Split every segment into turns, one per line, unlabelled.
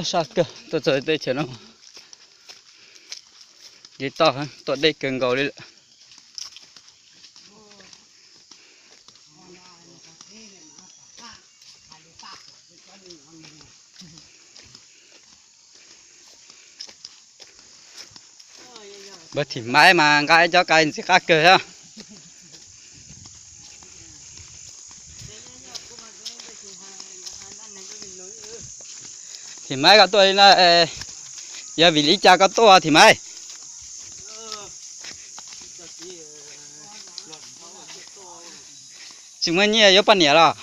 Sao cơ, tôi chơi đây chứ nó. Gì to hả? Tôi đây cần gầu đi. Bởi thì mãi mà cái cho cái gì khác cơ ha. Thì mãi cái tôi nó giờ vì lý cha có to thì mãi. Chúng mình nhớ có bao nhiêu rồi.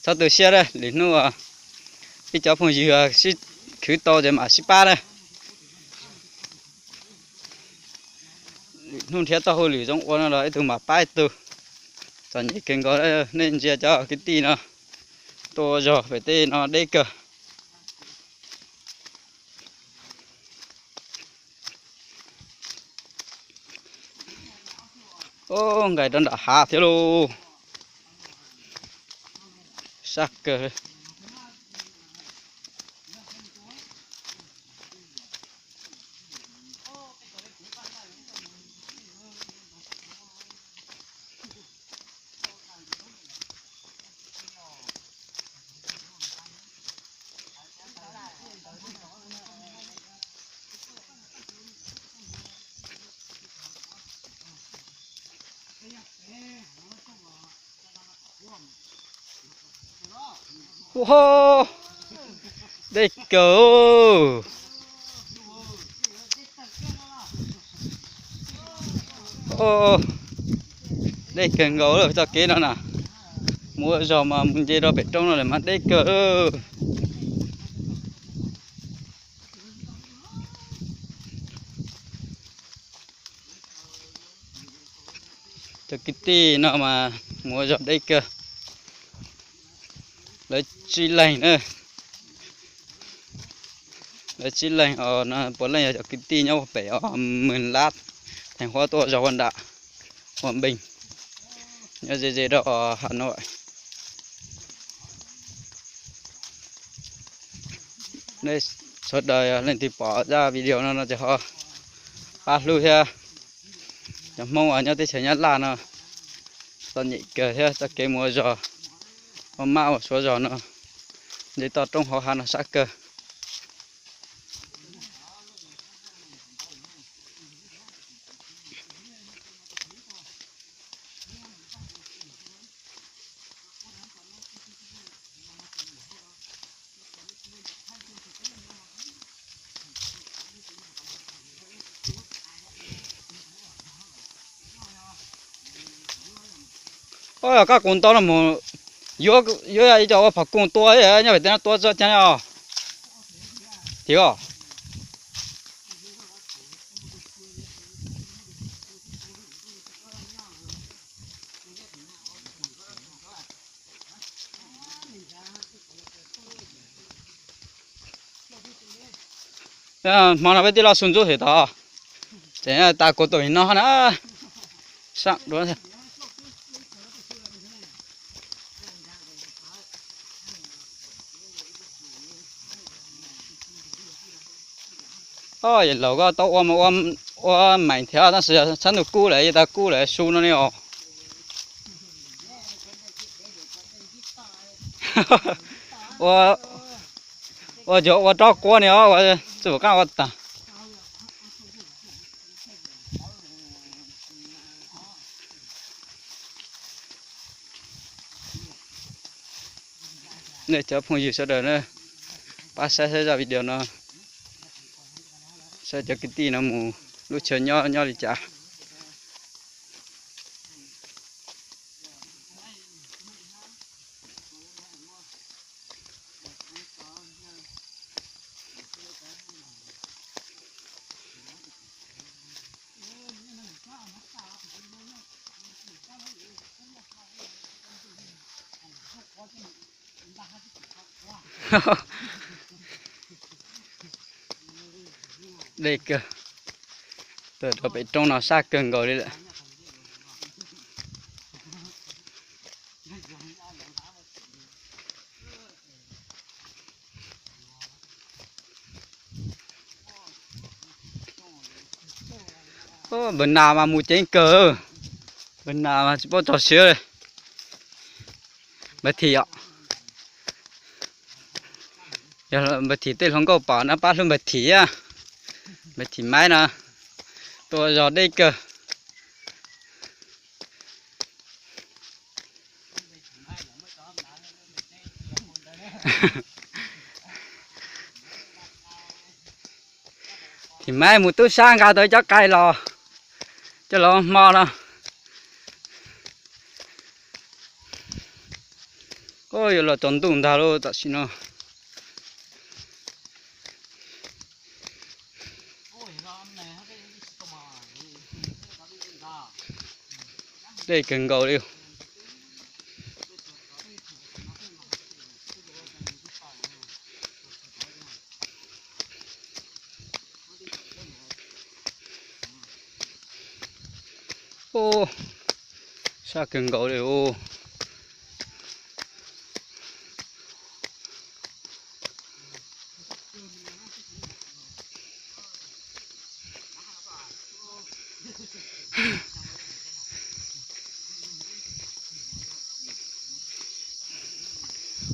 Sao từ xe đây, đến nó cái cháu phong gì xí khử to rồi mà xí ba đây. Nun thiết tao hồi lì trong quân rồi từ mà bay từ. Còn những cái có nên chia cho cái tí nó to rồi phải tê nó đây cơ. Ngày đang đã hạ thế luôn. Sắc cơ. Wow, đây cơ. Đây cần gấu rồi cho kia nó nè. Mua rồi mà mình dây đó bên trong nó là mà đây cơ. Cho cái tí nó mà mua rồi đây cơ. Lấy chi lành nữa. Lấy chi lành nó bốn lành cho cái tí nhau phải 10 lát. Thành hoa to rồi còn đã. Quảng Bình. Nhớ gì đó ở Hà Nội. Đây suốt đời lên thì bỏ ra video nó cho họ phát lưu theo. Chẳng mong ở nhau thì sẽ nhất là nó toàn nhị kể theo cho cái mùa gió mà mạo số gió nó để tao trong họ hàng nó sắc cơ. Ôi các con to là một yếu yếu ấy cho phải con to ấy nhá phải tên to cho chăng nhá thiếu mà nó bây giờ là xuân rồi đó thế ta có tuổi nó nữa sáng đúng không ôi lâu có tao ôm mảnh theo nó sẽ sẵn được cú lại ta cú lại su nó nè我就我找过呢，我就干我打。này cho phong gì sau đó nữa, ba sẽ ra video nó sẽ cho cái tí nó mù lúc chờ nhau đi chả. Đây cơ, từ đó bên trong nó xa cần rồi đấy. ô bên nào mà mua chén cờ bên nào mà chỉ có trò xíu đây bật thì ạ giờ bật thì tên không có bỏ nó bắt luôn bật thì à bật thì máy nè tôi giờ đây cờ thì máy một túi sang cao tới cho cây lò cho lò mò nè ôi là tròn tung thà luôn tại xin nó đây cần cầu đi ô sao cần cầu đi ô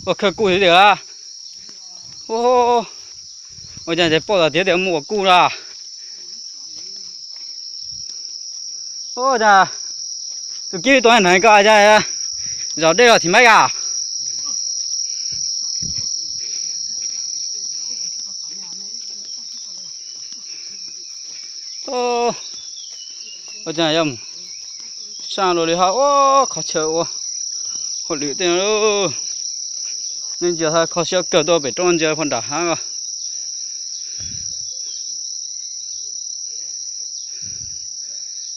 ô khơi cua thế được à ô ôi chẳng thể bỏ ra thế để mua cua ra ô chà tụi kia tôi này coi ra giờ đây là thì mấy à ô ôi chà em sang rồi đi ha ô khó chờ ô họ lựa tiền luôn nên giờ ha khó chờ cỡ tôi phải trôn giờ phần đã ha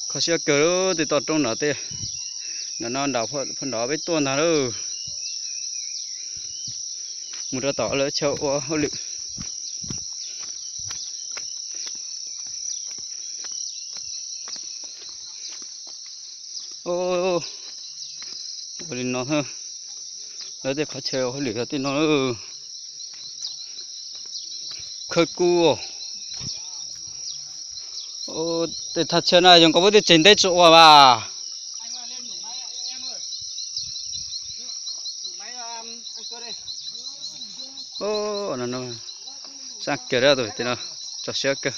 khó chờ cỡ thì tao trôn nó tiền nó đào phần đó với tuần nào đâu một đợt tỏ lỡ chậu họ lựa ô ô nó hơn nó để khó chơi họ lựa thì nó khơi cua ô để thật chơi này chúng có biết chỉnh đấy chỗ mà ô nó sang kia ra rồi thì nó cho xe cơ